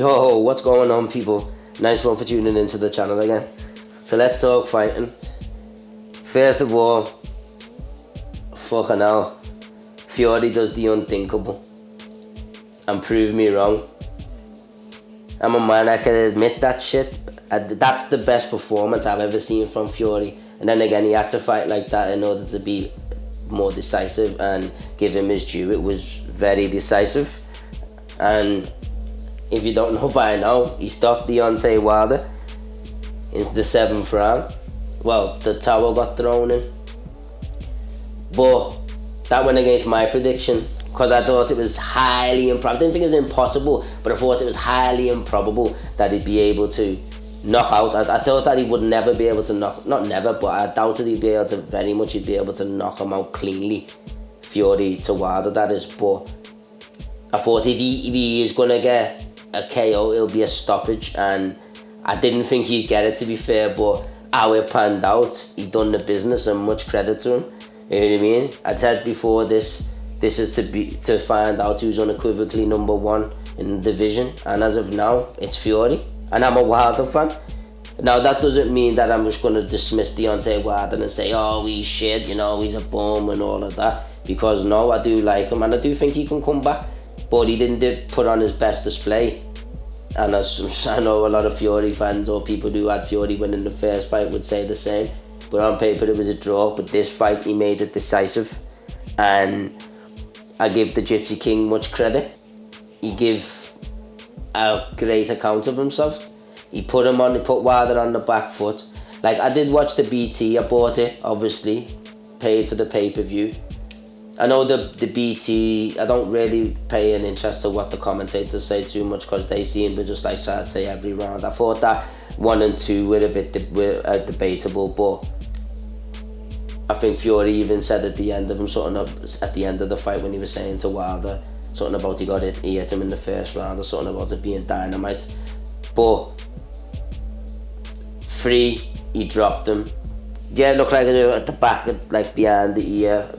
Yo, what's going on, people? Nice one for tuning into the channel again. So let's talk fighting. First of all, fucking hell, Fury does the unthinkable and prove me wrong. I'm a man, I can admit that shit. That's the best performance I've ever seen from Fury. And then again, he had to fight like that in order to be more decisive and give him his due. It was very decisive. And if you don't know by now, he stopped Deontay Wilder in the 7th round. Well, the towel got thrown in. But that went against my prediction because I thought it was highly improbable. I didn't think it was impossible, but I thought it was highly improbable that he'd be able to knock out. I thought that he would never be able to knock, not never, but I doubted he'd be able to, very much he'd be able to knock him out cleanly. Fury to Wilder, that is. But I thought if he is going to get a KO, it'll be a stoppage, and I didn't think he'd get it, to be fair, but how it panned out, he done the business, and much credit to him. You know what I mean? I said before, this is to find out who's unequivocally number one in the division, and as of now, it's Fury, and I'm a Wilder fan. Now, that doesn't mean that I'm just going to dismiss Deontay Wilder and say, oh, he's shit, you know, he's a bum and all of that, because no, I do like him, and I do think he can come back. But he didn't put on his best display. And as I know a lot of Fury fans or people who had Fury winning the first fight would say the same. But on paper it was a draw. But this fight he made it decisive. And I give the Gypsy King much credit. He gave a great account of himself. He put Wilder on the back foot. Like, I did watch the BT, I bought it, obviously. Paid for the pay-per-view. I know the BT, I don't really pay an interest to what the commentators say too much because they seem to just like try to say every round. I thought that 1 and 2 were a bit debatable, but I think Fury even said at the end of at the end of the fight when he was saying to Wilder something about he hit him in the first round or something about it being dynamite. But 3, he dropped him. Yeah, it looked like it at the back, like behind the ear,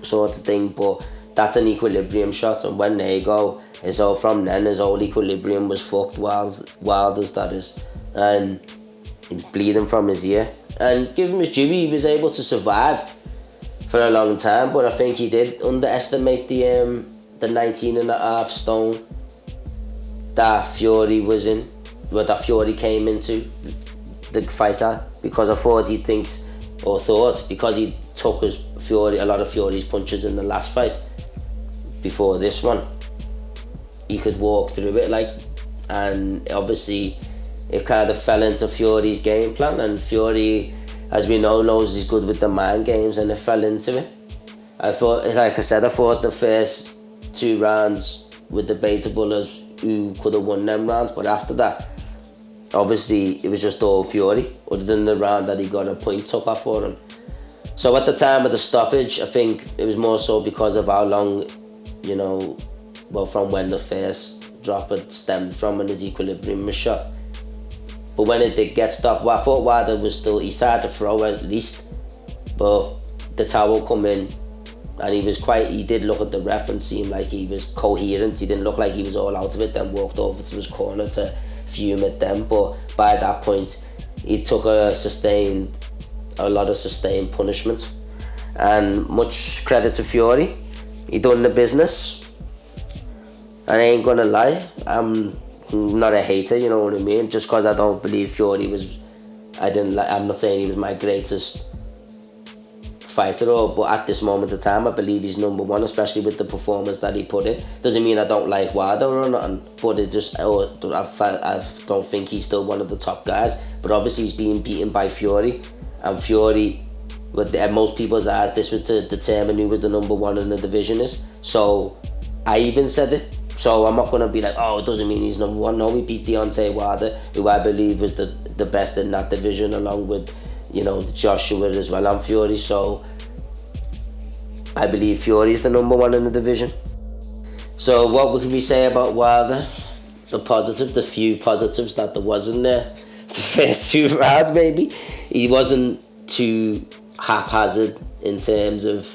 sort of thing, but that's an equilibrium shot, and when they go, from then his whole equilibrium was fucked. Wilder's, that is, and he was bleeding from his ear. And give him his due, he was able to survive for a long time, but I think he did underestimate the 19.5 stone that Fury was in, that Fury came into the fight at, because I thought because he took a lot of Fury's punches in the last fight before this one, he could walk through it, and obviously it kind of fell into Fury's game plan, and Fury, as we know, knows he's good with the mind games, and it fell into it. I thought the first 2 rounds were debatable as who could have won them rounds, but after that, obviously it was just all Fury, other than the round that he got a point took off for him. So at the time of the stoppage, I think it was more so because of how long, from when the first drop had stemmed from and his equilibrium was shot. But when it did get stopped, I thought Wilder he started to throw at least, but the towel come in, and he did look at the ref and seemed like he was coherent. He didn't look like he was all out of it, then walked over to his corner to fume at them. But by that point, he took a lot of sustained punishment, and much credit to Fury. He done the business. I ain't gonna lie, I'm not a hater, you know what I mean, just because I don't believe Fury was, I'm not saying he was my greatest fighter, but at this moment of time I believe he's number one, especially with the performance that he put in. Doesn't mean I don't like Wilder or nothing, but I don't think he's still one of the top guys. But obviously he's being beaten by Fury, and Fury, with most people's eyes, this was to determine who was the number one in the division is. So I even said it. So I'm not going to be like, oh, it doesn't mean he's number one. No, we beat Deontay Wilder, who I believe was the best in that division, along with, Joshua as well, and Fury. So I believe Fury is the number one in the division. So what can we say about Wilder? The few positives that there was in there. The first 2 rounds, maybe. He wasn't too haphazard in terms of,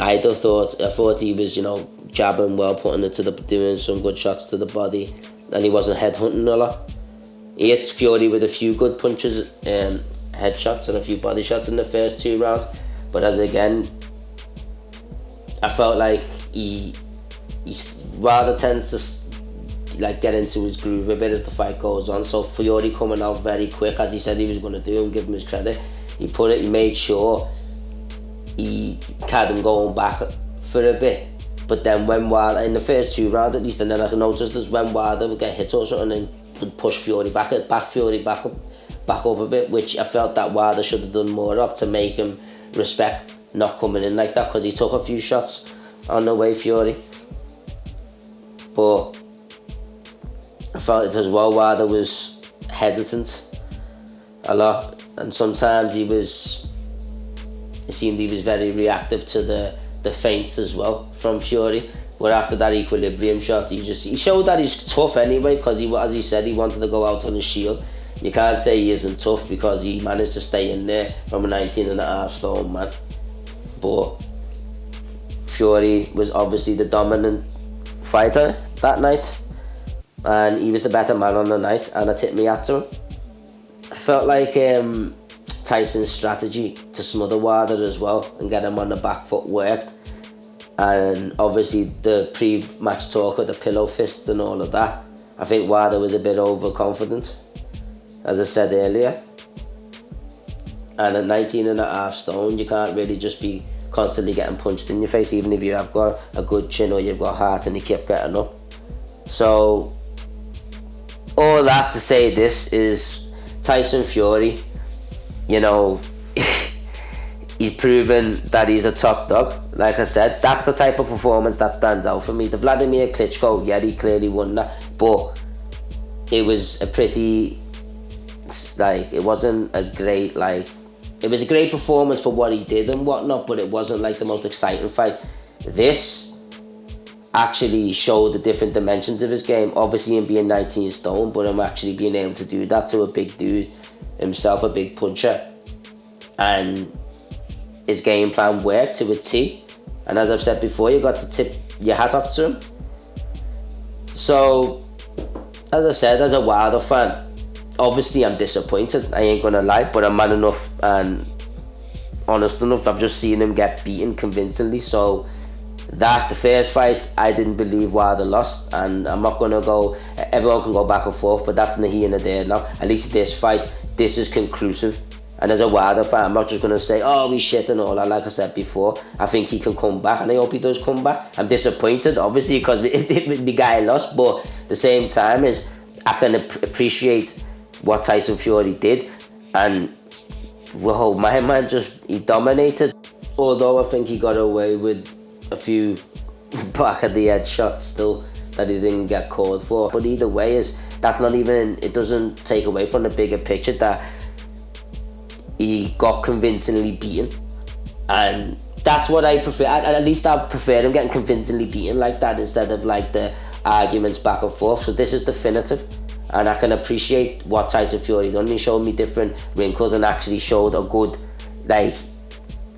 I thought he was, jabbing well, doing some good shots to the body, and he wasn't headhunting a lot. He hit Fury with a few good punches, headshots and a few body shots in the first 2 rounds. But as again, I felt like he rather tends to like get into his groove a bit as the fight goes on. So Fury coming out very quick, as he said he was going to do, and give him his credit. He made sure he had him going back for a bit. But then when Wilder, in the first 2 rounds at least, and then I noticed is when Wilder would get hit or something and would push Fury back up a bit, which I felt that Wilder should have done more of to make him respect not coming in like that, because he took a few shots on the way, Fury. But I felt it as well, Wilder was hesitant a lot, and sometimes it seemed he was very reactive to the feints as well from Fury. But after that equilibrium shot, he showed that he's tough anyway, because as he said, he wanted to go out on his shield. You can't say he isn't tough, because he managed to stay in there from a 19.5 stone man. But Fury was obviously the dominant fighter that night, and he was the better man on the night, and I tipped my hat to him. I felt like Tyson's strategy to smother Wilder as well and get him on the back foot worked. And obviously the pre-match talk of the pillow fists and all of that, I think Wilder was a bit overconfident, as I said earlier. And at 19.5 stone, you can't really just be constantly getting punched in your face, even if you have got a good chin or you've got heart and you keep getting up. So all that to say, this is Tyson Fury, you know, he's proven that he's a top dog. Like I said, that's the type of performance that stands out for me. The Vladimir Klitschko, yeah, he clearly won that, but it was a pretty, like, it wasn't a great, like, it was a great performance for what he did and whatnot, but it wasn't like the most exciting fight. This actually showed the different dimensions of his game, obviously him being 19 stone, but him actually being able to do that to a big dude himself, a big puncher. And his game plan worked to a T, and as I've said before, you got to tip your hat off to him. So as I said, as a Wilder fan, obviously I'm disappointed, I ain't gonna lie, but I'm man enough and honest enough, I've just seen him get beaten convincingly. So that, the first fight, I didn't believe Wilder lost, and I'm not gonna go, everyone can go back and forth, but that's neither here nor there now. At least this fight, this is conclusive. And as a Wilder fan, I'm not just going to say, oh, he's shit and all that. Like I said before, I think he can come back, and I hope he does come back. I'm disappointed, obviously, because the guy lost, but at the same time, I can appreciate what Tyson Fury did, and whoa, my man he dominated. Although I think he got away with a few back of the head shots still that he didn't get called for. But either way, that's not even, it doesn't take away from the bigger picture that he got convincingly beaten, and that's what I prefer. At least I prefer him getting convincingly beaten like that instead of like the arguments back and forth. So this is definitive, and I can appreciate what Tyson Fury done. He showed me different wrinkles and actually showed a good, like,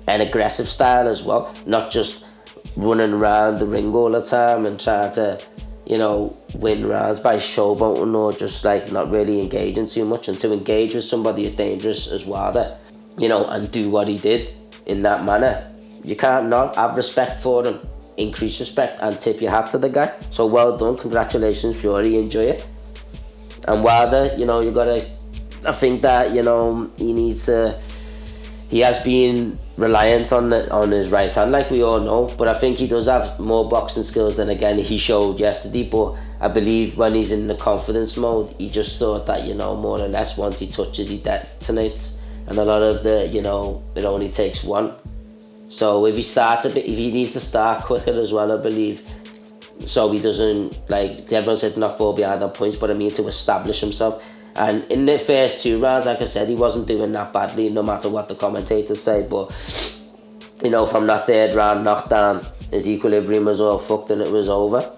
an aggressive style as well, not just running around the ring all the time and trying to, you know, win rounds by showboating or just like not really engaging too much. And to engage with somebody as dangerous as Wilder, you know, and do what he did in that manner, you can't not have respect for him, increase respect, and tip your hat to the guy. So well done, congratulations Fury, enjoy it. And Wilder, you know, I think that, you know, he has been reliant on his right hand, like we all know, but I think he does have more boxing skills than again he showed yesterday. But I believe when he's in the confidence mode, he just thought that, you know, more or less once he touches, he detonates, and a lot of the, you know, it only takes one. So if he needs to start quicker as well, I believe, so he doesn't, like, everyone says not fall behind on points, but I mean to establish himself. And in the first 2 rounds, like I said, he wasn't doing that badly, no matter what the commentators say. But, you know, from that 3rd round knockdown, his equilibrium was all fucked and it was over.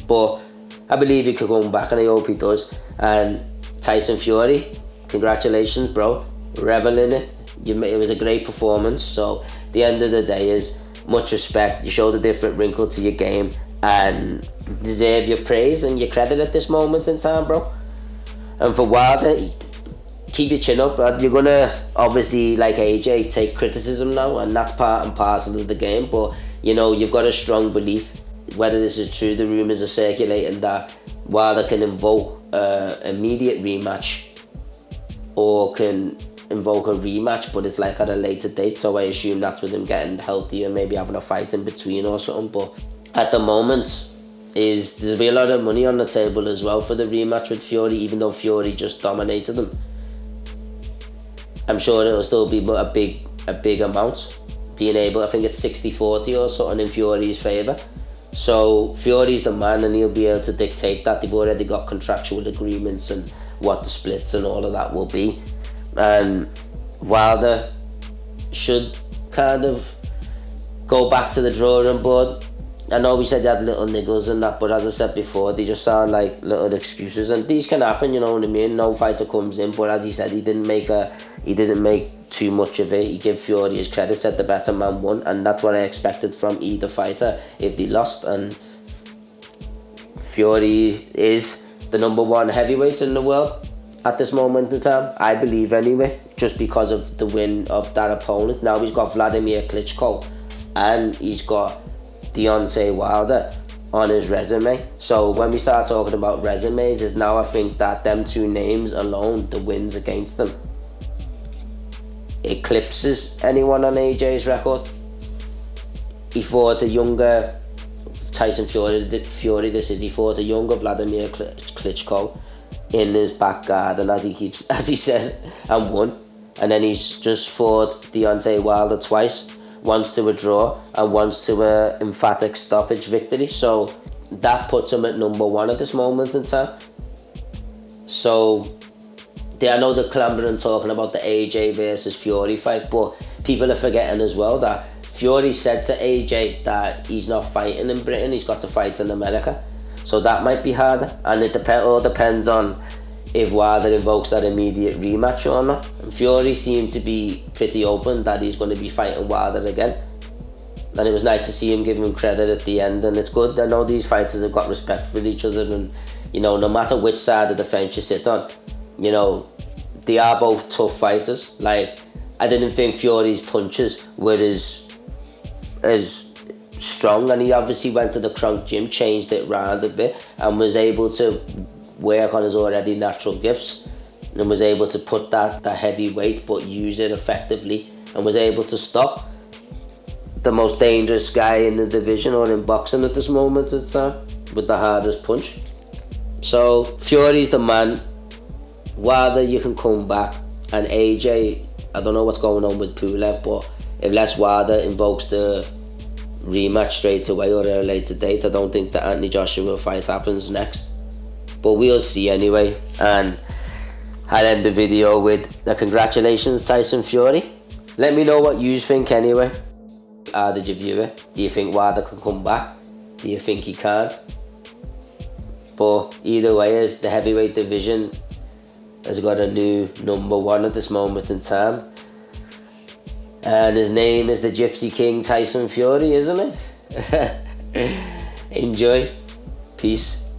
But I believe he could come back, and I hope he does. And Tyson Fury, congratulations, bro. Revel in it. It was a great performance. So the end of the day is much respect. You showed a different wrinkle to your game, and deserve your praise and your credit at this moment in time, bro. And for Wilder, keep your chin up, bro. You're gonna obviously, like AJ, take criticism now, and that's part and parcel of the game. But you know, you've got a strong belief. Whether this is true, the rumours are circulating that Wilder can invoke immediate rematch, or can invoke a rematch, but it's like at a later date. So I assume that's with him getting healthy and maybe having a fight in between or something. But at the moment, there'll be a lot of money on the table as well for the rematch with Fury, even though Fury just dominated him. I'm sure it'll still be a big amount. Being able, I think it's 60-40 or something in Fury's favour. So Fury's the man, and he'll be able to dictate that. They've already got contractual agreements and what the splits and all of that will be. And Wilder should kind of go back to the drawing board. I know we said they had little niggles and that, but as I said before, they just sound like little excuses, and these can happen, you know what I mean? No fighter comes in, but as he said, he didn't make too much of it. He gave Fury his credit, said the better man won, and that's what I expected from either fighter if they lost. And Fury is the #1 heavyweight in the world at this moment in time, I believe anyway, just because of the win of that opponent. Now he's got Vladimir Klitschko and he's got Deontay Wilder on his resume. So when we start talking about resumes, is now I think that them two names alone, the wins against them, eclipses anyone on AJ's record. He fought a younger Tyson Fury, he fought a younger Vladimir Klitschko in his back garden, as he says, and won. And then he's just fought Deontay Wilder twice, once to a draw and once to a emphatic stoppage victory. So that puts him at #1 at this moment in time. So I know they're clambering talking about the AJ versus Fury fight, but people are forgetting as well that Fury said to AJ that he's not fighting in Britain, he's got to fight in America. So that might be harder, and it all depends on if Wilder invokes that immediate rematch or not. And Fury seemed to be pretty open that he's going to be fighting Wilder again. And it was nice to see him give him credit at the end, and it's good. I know these fighters have got respect for each other, and you know, no matter which side of the fence you sit on, you know, they are both tough fighters. Like, I didn't think Fury's punches were as strong, and he obviously went to the Kronk gym, changed it round a bit, and was able to work on his already natural gifts, and was able to put that heavy weight but use it effectively, and was able to stop the most dangerous guy in the division or in boxing at this moment in time with the hardest punch. So Fury's the man. Wilder, you can come back, and AJ, I don't know what's going on with Pulev, but unless Wilder invokes the rematch straight away or at a later date, I don't think the Anthony Joshua fight happens next. But we'll see anyway. And I'll end the video with a congratulations, Tyson Fury. Let me know what you think anyway. How did you view it? Do you think Wilder can come back? Do you think he can't? But either way, as the heavyweight division has got a new #1 at this moment in time. And his name is the Gypsy King Tyson Fury, isn't it? Enjoy. Peace.